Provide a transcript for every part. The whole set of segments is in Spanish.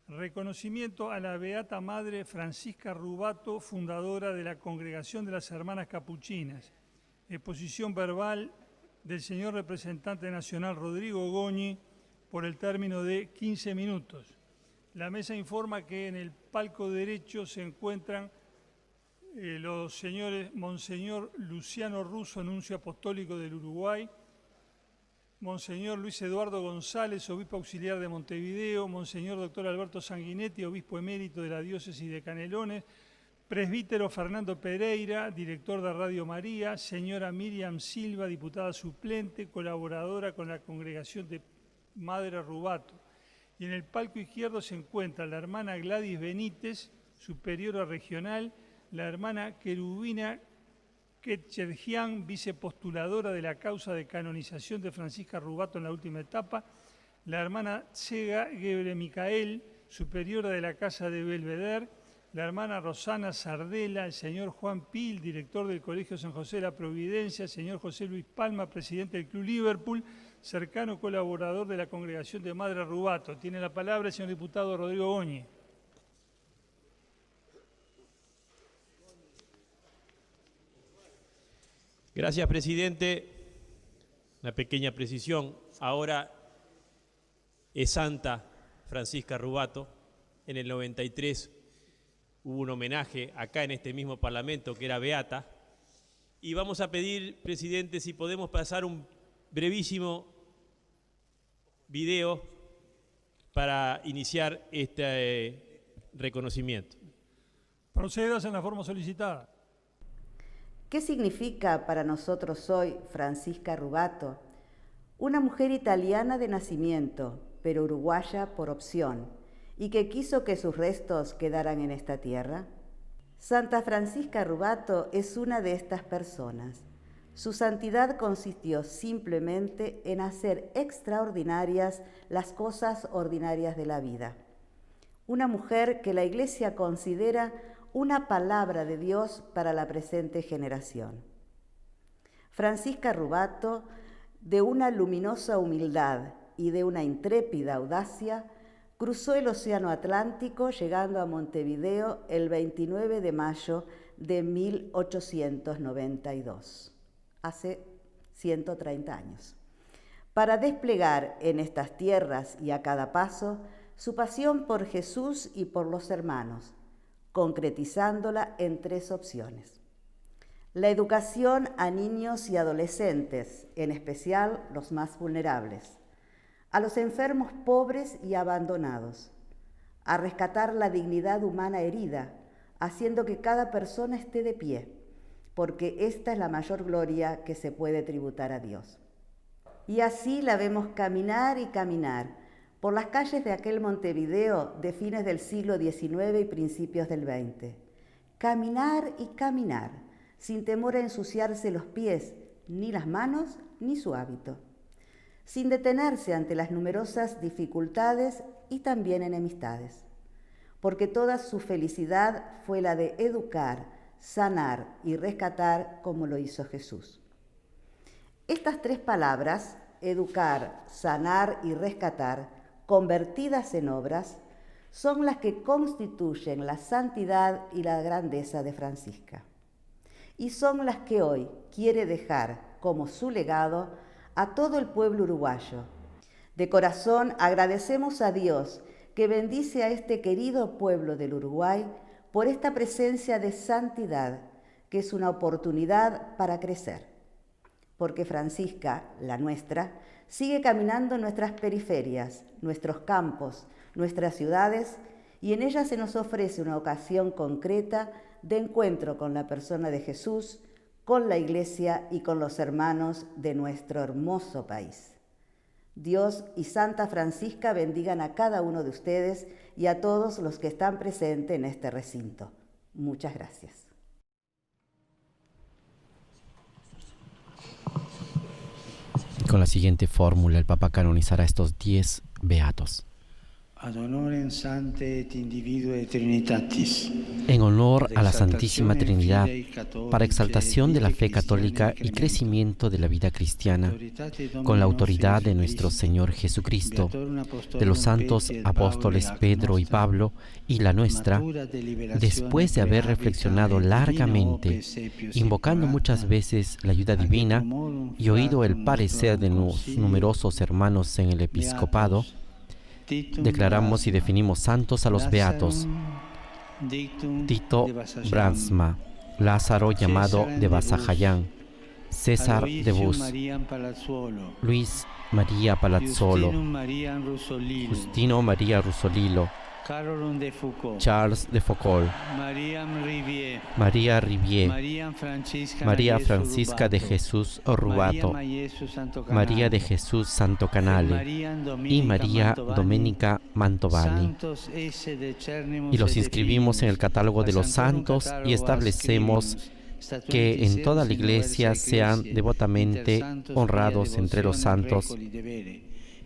Reconocimiento a la Beata Madre Francisca Rubato, fundadora de la Congregación de las Hermanas Capuchinas. Exposición verbal del señor representante nacional Rodrigo Goñi por el término de 15 minutos. La mesa informa que en el palco derecho se encuentran los señores Monseñor Luciano Russo, nuncio apostólico del Uruguay, Monseñor Luis Eduardo González, obispo auxiliar de Montevideo, Monseñor Dr. Alberto Sanguinetti, obispo emérito de la diócesis de Canelones, presbítero Fernando Pereira, director de Radio María, señora Miriam Silva, diputada suplente, colaboradora con la Congregación de Madre Rubato. Y en el palco izquierdo se encuentra la hermana Gladys Benítez, superiora regional, la hermana Querubina Ketchergian, vicepostuladora de la causa de canonización de Francisca Rubato en la última etapa, la hermana Tsega Gebre Micael, superiora de la Casa de Belvedere, la hermana Rosana Sardela, el señor Juan Pil, director del Colegio San José de la Providencia, el señor José Luis Palma, presidente del Club Liverpool, cercano colaborador de la Congregación de Madre Rubato. Tiene la palabra el señor diputado Rodrigo Goñi. Gracias, presidente. Una pequeña precisión. Ahora es Santa Francisca Rubato. En el 93 hubo un homenaje acá en este mismo Parlamento que era beata. Y vamos a pedir, presidente, si podemos pasar un brevísimo video para iniciar este reconocimiento. Procedas en la forma solicitada. ¿Qué significa para nosotros hoy Francisca Rubato? Una mujer italiana de nacimiento, pero uruguaya por opción, y que quiso que sus restos quedaran en esta tierra. Santa Francisca Rubato es una de estas personas. Su santidad consistió simplemente en hacer extraordinarias las cosas ordinarias de la vida. Una mujer que la Iglesia considera una palabra de Dios para la presente generación. Francisca Rubato, de una luminosa humildad y de una intrépida audacia, cruzó el Océano Atlántico llegando a Montevideo el 29 de mayo de 1892, hace 130 años, para desplegar en estas tierras y a cada paso su pasión por Jesús y por los hermanos, concretizándola en 3 opciones. La educación a niños y adolescentes, en especial los más vulnerables, a los enfermos pobres y abandonados, a rescatar la dignidad humana herida, haciendo que cada persona esté de pie, porque esta es la mayor gloria que se puede tributar a Dios. Y así la vemos caminar y caminar por las calles de aquel Montevideo de fines del siglo XIX y principios del XX. Caminar y caminar, sin temor a ensuciarse los pies, ni las manos, ni su hábito. Sin detenerse ante las numerosas dificultades y también enemistades. Porque toda su felicidad fue la de educar, sanar y rescatar como lo hizo Jesús. Estas 3 palabras, educar, sanar y rescatar, convertidas en obras, son las que constituyen la santidad y la grandeza de Francisca. Y son las que hoy quiere dejar como su legado a todo el pueblo uruguayo. De corazón agradecemos a Dios que bendice a este querido pueblo del Uruguay por esta presencia de santidad, que es una oportunidad para crecer. Porque Francisca, la nuestra, sigue caminando en nuestras periferias, nuestros campos, nuestras ciudades, y en ellas se nos ofrece una ocasión concreta de encuentro con la persona de Jesús, con la Iglesia y con los hermanos de nuestro hermoso país. Dios y Santa Francisca bendigan a cada uno de ustedes y a todos los que están presentes en este recinto. Muchas gracias. Con la siguiente fórmula, el Papa canonizará a estos 10 beatos. Ad honorem Sanctae et Individue Trinitatis. En honor a la Santísima Trinidad, para exaltación de la fe católica y crecimiento de la vida cristiana, con la autoridad de nuestro Señor Jesucristo, de los santos apóstoles Pedro y Pablo y la nuestra, después de haber reflexionado largamente, invocando muchas veces la ayuda divina y oído el parecer de numerosos hermanos en el episcopado, declaramos y definimos santos a los beatos: Tito Brandsma, Lázaro llamado de Basajayán, César de Bus, Luis María Palazzolo, Justino María Rusolilo, Charles de Foucault, María Rivier, María Francisca de Jesús Rubato, María de Jesús Santo Canale y María Domenica Mantovani. Y los inscribimos en el catálogo de los santos y establecemos que en toda la Iglesia sean devotamente honrados entre los santos,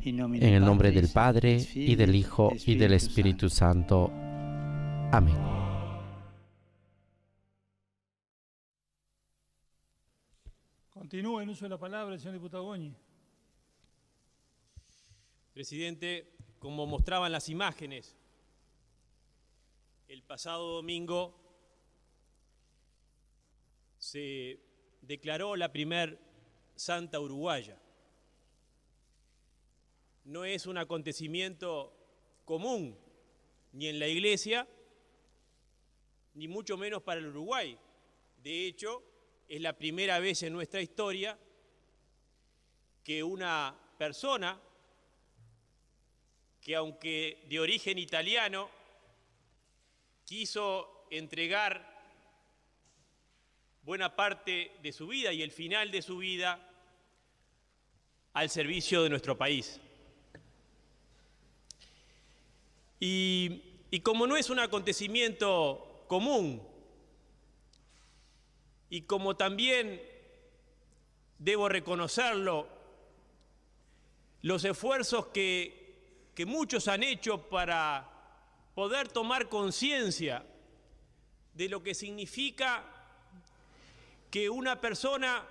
en el nombre del Padre, y del Hijo, y del Espíritu Santo. Amén. Continúa en uso de la palabra el señor diputado Goñi. Presidente, como mostraban las imágenes, el pasado domingo se declaró la primer santa uruguaya. No es un acontecimiento común, ni en la Iglesia, ni mucho menos para el Uruguay. De hecho, es la primera vez en nuestra historia que una persona que, aunque de origen italiano, quiso entregar buena parte de su vida y el final de su vida al servicio de nuestro país. Y como no es un acontecimiento común, y como también debo reconocerlo, los esfuerzos que muchos han hecho para poder tomar conciencia de lo que significa que una persona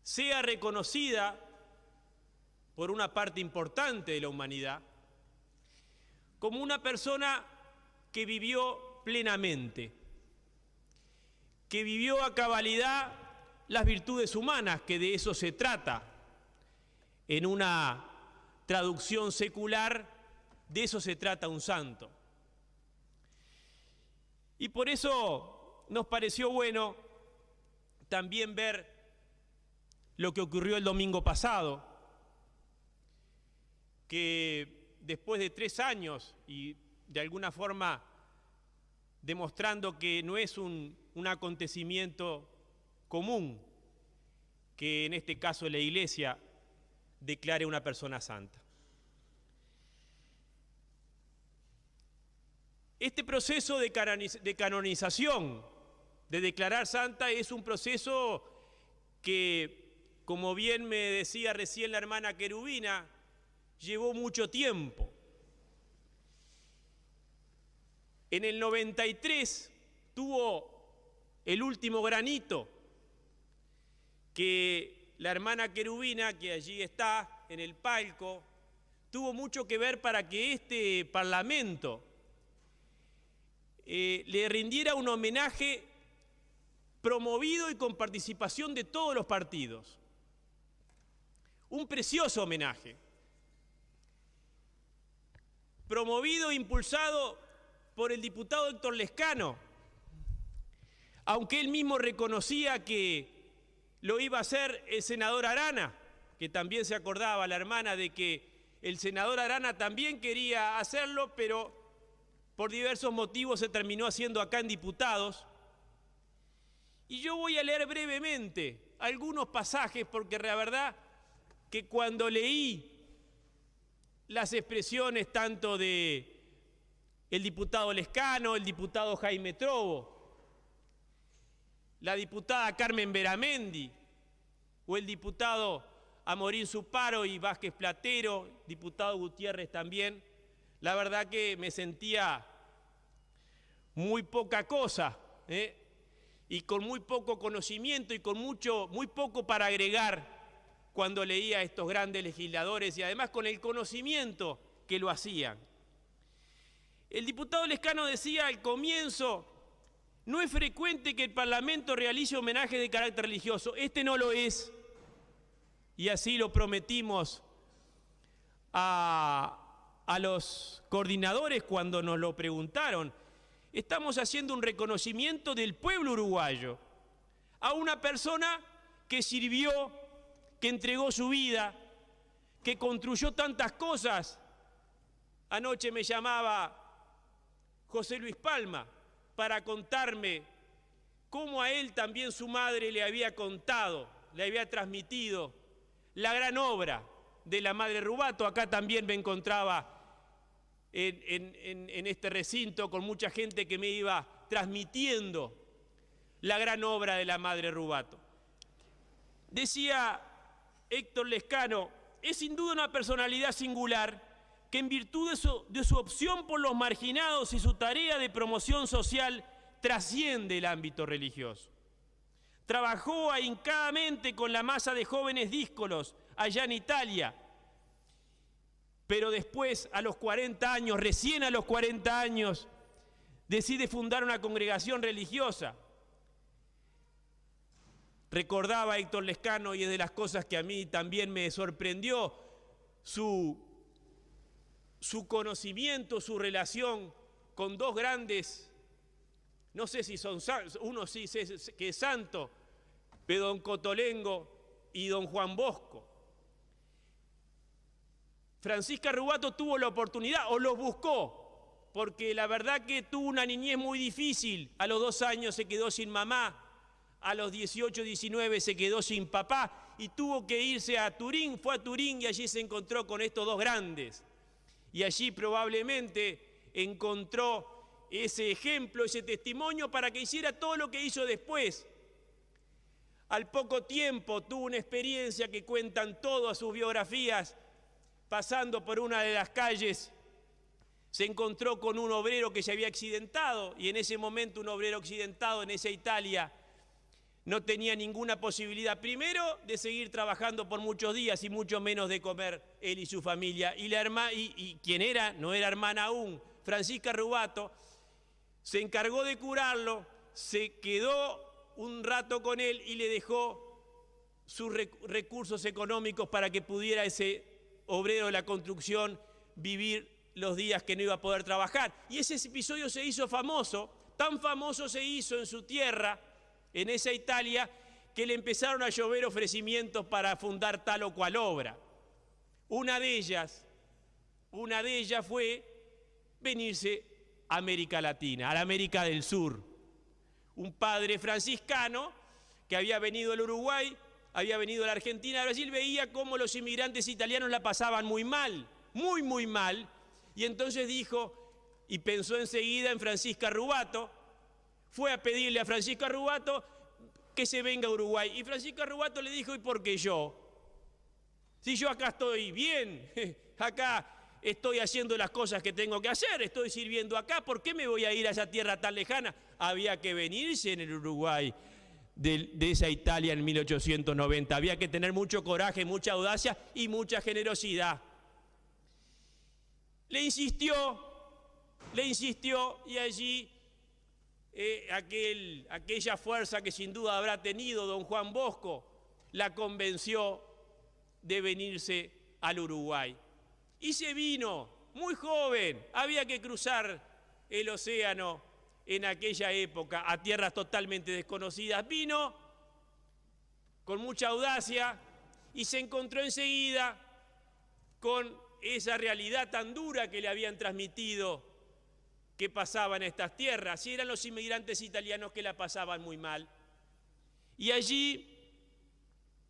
sea reconocida por una parte importante de la humanidad como una persona que vivió plenamente, que vivió a cabalidad las virtudes humanas, que de eso se trata. En una traducción secular, de eso se trata un santo. Y por eso nos pareció bueno también ver lo que ocurrió el domingo pasado, que después de 3 años y de alguna forma demostrando que no es un acontecimiento común, que en este caso la Iglesia declare una persona santa. Este proceso de canonización, de declarar santa, es un proceso que, como bien me decía recién la hermana Querubina, llevó mucho tiempo. En el 93 tuvo el último granito que la hermana Querubina, que allí está en el palco, tuvo mucho que ver para que este Parlamento le rindiera un homenaje promovido y con participación de todos los partidos. Un precioso homenaje, promovido e impulsado por el diputado Héctor Lescano, aunque él mismo reconocía que lo iba a hacer el senador Arana, que también se acordaba la hermana de que el senador Arana también quería hacerlo, pero por diversos motivos se terminó haciendo acá en diputados. Y yo voy a leer brevemente algunos pasajes, porque la verdad que cuando leí las expresiones tanto de el diputado Lescano, el diputado Jaime Trovo, la diputada Carmen Beramendi o el diputado Amorín Suparo y Vázquez Platero, diputado Gutiérrez también, la verdad que me sentía muy poca cosa, y con muy poco conocimiento y con muy poco para agregar cuando leía a estos grandes legisladores y además con el conocimiento que lo hacían. El diputado Lescano decía al comienzo: no es frecuente que el Parlamento realice homenaje de carácter religioso. Este no lo es, y así lo prometimos a los coordinadores cuando nos lo preguntaron. Estamos haciendo un reconocimiento del pueblo uruguayo a una persona que sirvió, que entregó su vida, que construyó tantas cosas. Anoche me llamaba José Luis Palma para contarme cómo a él también su madre le había contado, le había transmitido la gran obra de la Madre Rubato. Acá también me encontraba en este recinto con mucha gente que me iba transmitiendo la gran obra de la Madre Rubato. Decía Héctor Lescano: es sin duda una personalidad singular que en virtud de su opción por los marginados y su tarea de promoción social trasciende el ámbito religioso. Trabajó ahincadamente con la masa de jóvenes díscolos allá en Italia, pero después, a los 40 años, recién a los 40 años, decide fundar una congregación religiosa. Recordaba Héctor Lescano, y es de las cosas que a mí también me sorprendió, su conocimiento, su relación con dos grandes, no sé si son, uno sí sé que es santo, pero don Cotolengo y don Juan Bosco. Francisca Rubato tuvo la oportunidad, o los buscó, porque la verdad que tuvo una niñez muy difícil. A los 2 años se quedó sin mamá, a los 18, 19 se quedó sin papá y tuvo que irse a Turín. Fue a Turín y allí se encontró con estos dos grandes. Y allí probablemente encontró ese ejemplo, ese testimonio para que hiciera todo lo que hizo después. Al poco tiempo tuvo una experiencia que cuentan todas sus biografías. Pasando por una de las calles, se encontró con un obrero que se había accidentado, y en ese momento un obrero accidentado en esa Italia no tenía ninguna posibilidad, primero, de seguir trabajando por muchos días y mucho menos de comer él y su familia. Y la hermana, y quien era, no era hermana aún, Francisca Rubato, se encargó de curarlo, se quedó un rato con él y le dejó sus recursos económicos para que pudiera ese obrero de la construcción vivir los días que no iba a poder trabajar. Y ese episodio se hizo famoso, tan famoso se hizo en su tierra, en esa Italia, que le empezaron a llover ofrecimientos para fundar tal o cual obra. Una de ellas fue venirse a América Latina, a la América del Sur. Un padre franciscano que había venido al Uruguay, había venido a la Argentina, a Brasil, veía cómo los inmigrantes italianos la pasaban muy mal, muy mal, y entonces dijo, y pensó enseguida en Francisca Rubato, fue a pedirle a Francisca Rubato que se venga a Uruguay, y Francisca Rubato le dijo: ¿y por qué yo? Si yo acá estoy bien, acá estoy haciendo las cosas que tengo que hacer, estoy sirviendo acá, ¿por qué me voy a ir a esa tierra tan lejana? Había que venirse en el Uruguay de esa Italia en 1890. Había que tener mucho coraje, mucha audacia y mucha generosidad. Le insistió y allí aquella fuerza que sin duda habrá tenido don Juan Bosco la convenció de venirse al Uruguay. Y se vino, muy joven, había que cruzar el océano en aquella época, a tierras totalmente desconocidas. Vino con mucha audacia y se encontró enseguida con esa realidad tan dura que le habían transmitido que pasaba en estas tierras, y eran los inmigrantes italianos que la pasaban muy mal. Y allí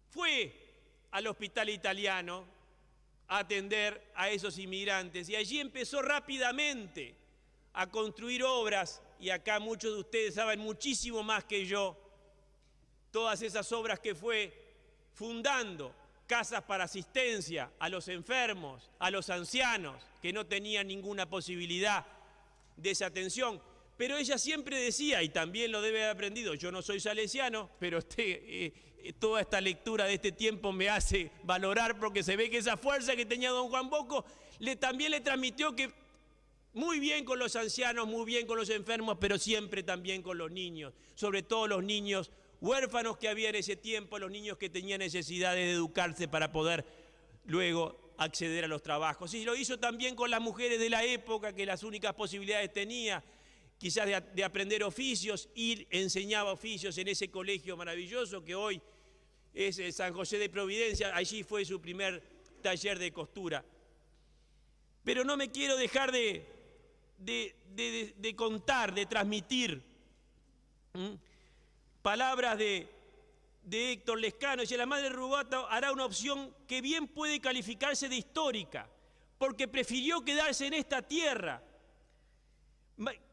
fue al hospital italiano a atender a esos inmigrantes, y allí empezó rápidamente a construir obras, y acá muchos de ustedes saben muchísimo más que yo, todas esas obras que fue fundando, casas para asistencia a los enfermos, a los ancianos, que no tenían ninguna posibilidad de esa atención. Pero ella siempre decía, y también lo debe haber aprendido, yo no soy salesiano, pero toda esta lectura de este tiempo me hace valorar, porque se ve que esa fuerza que tenía don Juan Bosco también le transmitió que muy bien con los ancianos, muy bien con los enfermos, pero siempre también con los niños, sobre todo los niños huérfanos que había en ese tiempo, los niños que tenían necesidad de educarse para poder luego acceder a los trabajos. Y lo hizo también con las mujeres de la época, que las únicas posibilidades tenía quizás de aprender oficios, y enseñaba oficios en ese colegio maravilloso que hoy es San José de Providencia. Allí fue su primer taller de costura. Pero no me quiero dejar de contar, de transmitir palabras de Héctor Lescano. Dice: la madre Rubato hará una opción que bien puede calificarse de histórica, porque prefirió quedarse en esta tierra,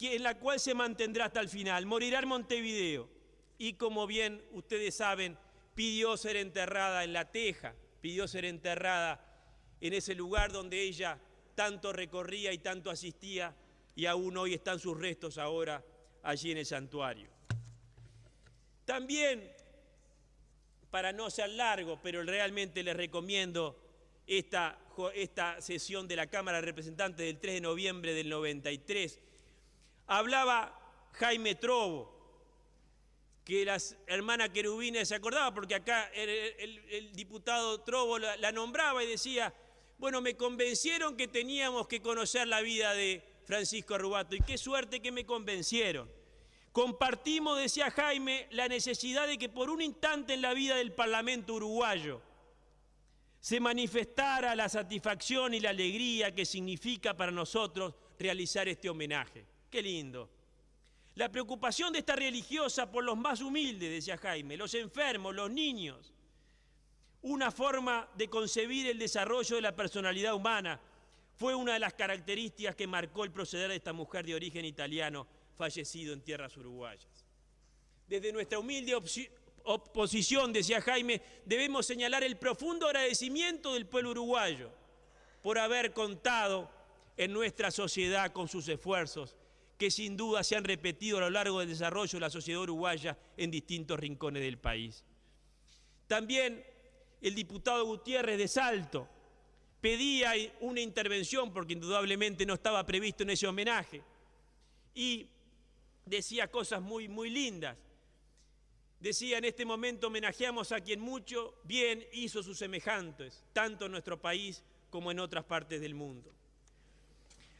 en la cual se mantendrá hasta el final. Morirá en Montevideo. Y como bien ustedes saben, pidió ser enterrada en La Teja, pidió ser enterrada en ese lugar donde ella tanto recorría y tanto asistía, y aún hoy están sus restos ahora allí en el santuario. También, para no ser largo, pero realmente les recomiendo esta sesión de la Cámara de Representantes del 3 de noviembre del 93, hablaba Jaime Trovo, que las hermanas querubines se acordaba, porque acá el diputado Trovo la nombraba y decía: bueno, me convencieron que teníamos que conocer la vida de Francisco Rubato, y qué suerte que me convencieron. Compartimos, decía Jaime, la necesidad de que por un instante en la vida del Parlamento uruguayo se manifestara la satisfacción y la alegría que significa para nosotros realizar este homenaje. ¡Qué lindo! La preocupación de esta religiosa por los más humildes, decía Jaime, los enfermos, los niños. Una forma de concebir el desarrollo de la personalidad humana fue una de las características que marcó el proceder de esta mujer de origen italiano, fallecido en tierras uruguayas. Desde nuestra humilde oposición, decía Jaime, debemos señalar el profundo agradecimiento del pueblo uruguayo por haber contado en nuestra sociedad con sus esfuerzos, que sin duda se han repetido a lo largo del desarrollo de la sociedad uruguaya en distintos rincones del país. También el diputado Gutiérrez de Salto pedía una intervención, porque indudablemente no estaba previsto en ese homenaje, y decía cosas muy, muy lindas. Decía: en este momento homenajeamos a quien mucho bien hizo sus semejantes, tanto en nuestro país como en otras partes del mundo.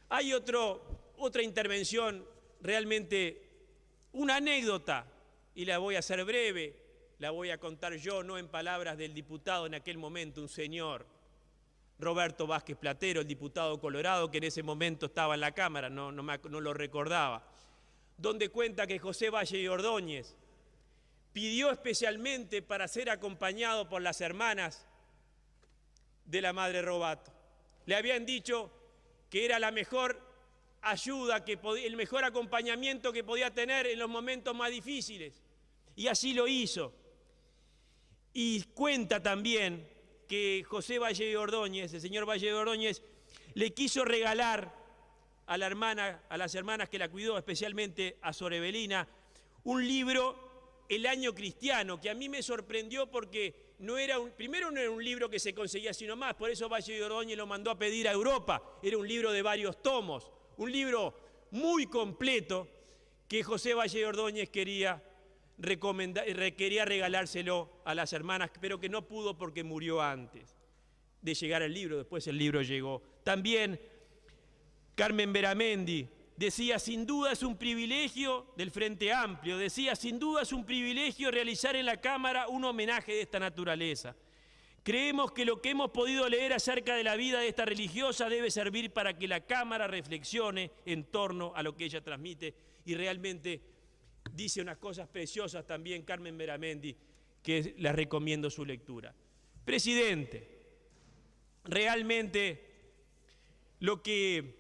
Hay otra intervención, realmente una anécdota, y la voy a hacer breve, la voy a contar yo, no en palabras del diputado en aquel momento, un señor, Roberto Vázquez Platero, el diputado colorado, que en ese momento estaba en la Cámara, no lo recordaba, donde cuenta que José Valle y Ordóñez pidió especialmente para ser acompañado por las hermanas de la madre Rubato. Le habían dicho que era la mejor ayuda, el mejor acompañamiento que podía tener en los momentos más difíciles, y así lo hizo. Y cuenta también que José Valle de Ordóñez, el señor Valle de Ordóñez, le quiso regalar a las hermanas que la cuidó, especialmente a Sor Evelina, un libro, El Año Cristiano, que a mí me sorprendió porque primero no era un libro que se conseguía así nomás, por eso Valle de Ordóñez lo mandó a pedir a Europa. Era un libro de varios tomos, un libro muy completo que José Valle de Ordóñez quería regalárselo a las hermanas, pero que no pudo porque murió antes de llegar el libro. Después el libro llegó. También Carmen Beramendi decía: sin duda es un privilegio del Frente Amplio, decía: sin duda es un privilegio realizar en la Cámara un homenaje de esta naturaleza. Creemos que lo que hemos podido leer acerca de la vida de esta religiosa debe servir para que la Cámara reflexione en torno a lo que ella transmite, y realmente dice unas cosas preciosas también Carmen Beramendi, que les recomiendo su lectura. Presidente, realmente lo que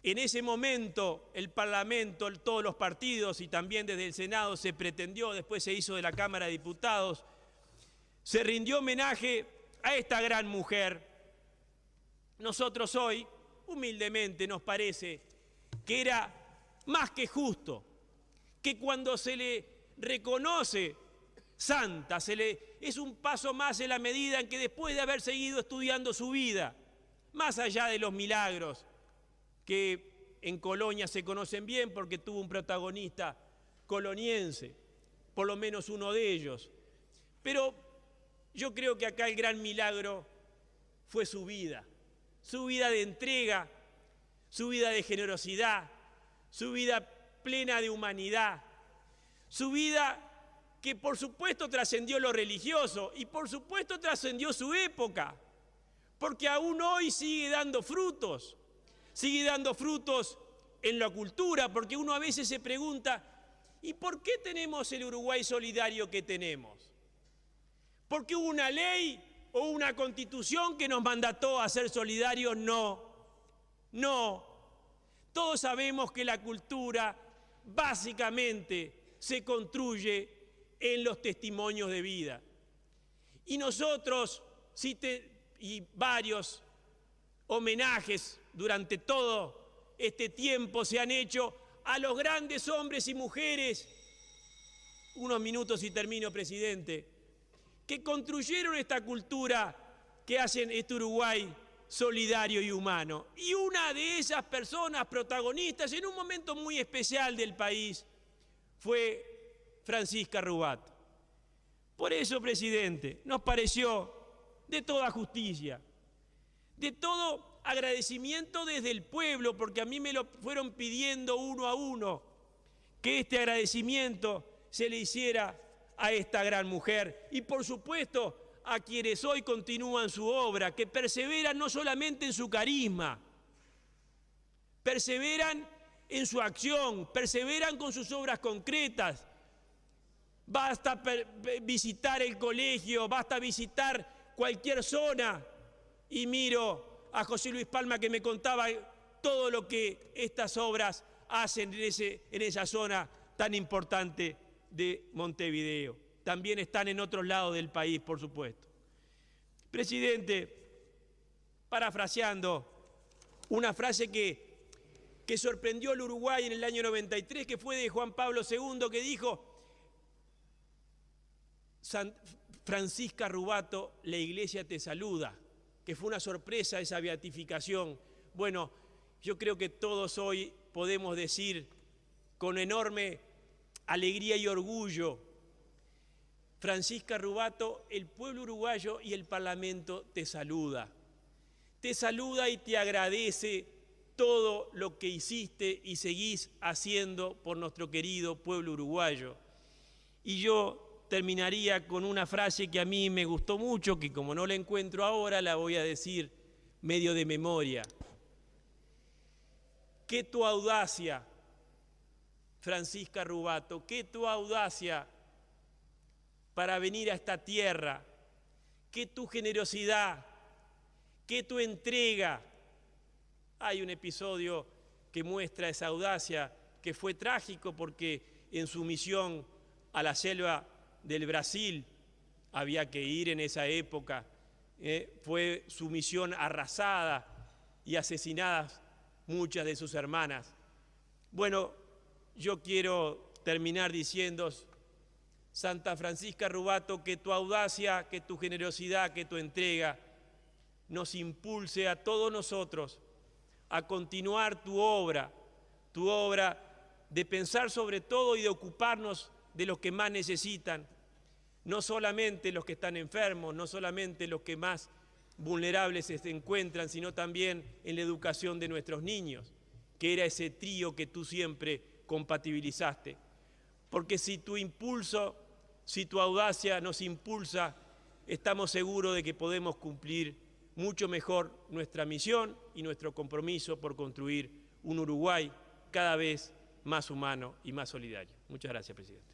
en ese momento el Parlamento, todos los partidos y también desde el Senado se pretendió, después se hizo de la Cámara de Diputados, se rindió homenaje a esta gran mujer, nosotros hoy, humildemente, nos parece que era más que justo que cuando se le reconoce santa, es un paso más en la medida en que después de haber seguido estudiando su vida, más allá de los milagros que en Colonia se conocen bien porque tuvo un protagonista coloniense, por lo menos uno de ellos, pero yo creo que acá el gran milagro fue su vida de entrega, su vida de generosidad, su vida plena de humanidad, su vida que por supuesto trascendió lo religioso y por supuesto trascendió su época, porque aún hoy sigue dando frutos en la cultura, porque uno a veces se pregunta, ¿y por qué tenemos el Uruguay solidario que tenemos? ¿Porque hubo una ley o una constitución que nos mandató a ser solidarios? No. Todos sabemos que la cultura básicamente se construye en los testimonios de vida. Y nosotros, y varios homenajes durante todo este tiempo se han hecho a los grandes hombres y mujeres, unos minutos y termino, presidente, que construyeron esta cultura que hacen este Uruguay solidario y humano. Y una de esas personas protagonistas en un momento muy especial del país fue Francisca Rubato. Por eso, presidente, nos pareció de toda justicia, de todo agradecimiento desde el pueblo, porque a mí me lo fueron pidiendo uno a uno, que este agradecimiento se le hiciera a esta gran mujer y por supuesto a quienes hoy continúan su obra, que perseveran no solamente en su carisma, perseveran en su acción, perseveran con sus obras concretas. Basta visitar el colegio, basta visitar cualquier zona y miro a José Luis Palma que me contaba todo lo que estas obras hacen en esa zona tan importante de Montevideo. También están en otros lados del país, por supuesto. Presidente, parafraseando una frase que sorprendió al Uruguay en el año 93, que fue de Juan Pablo II, que dijo: Francisca Rubato, la Iglesia te saluda, que fue una sorpresa esa beatificación. Bueno, yo creo que todos hoy podemos decir con enorme alegría y orgullo: Francisca Rubato, el pueblo uruguayo y el Parlamento te saluda. Te saluda y te agradece todo lo que hiciste y seguís haciendo por nuestro querido pueblo uruguayo. Y yo terminaría con una frase que a mí me gustó mucho, que como no la encuentro ahora, la voy a decir medio de memoria. Que tu audacia, Francisca Rubato, que tu audacia para venir a esta tierra, que tu generosidad, que tu entrega. Hay un episodio que muestra esa audacia que fue trágico porque en su misión a la selva del Brasil, había que ir en esa época, fue su misión arrasada y asesinadas muchas de sus hermanas. Bueno, yo quiero terminar diciendo: Santa Francisca Rubato, que tu audacia, que tu generosidad, que tu entrega nos impulse a todos nosotros a continuar tu obra de pensar sobre todo y de ocuparnos de los que más necesitan, no solamente los que están enfermos, no solamente los que más vulnerables se encuentran, sino también en la educación de nuestros niños, que era ese trío que tú siempre compatibilizaste. Porque si tu impulso, si tu audacia nos impulsa, estamos seguros de que podemos cumplir mucho mejor nuestra misión y nuestro compromiso por construir un Uruguay cada vez más humano y más solidario. Muchas gracias, presidente.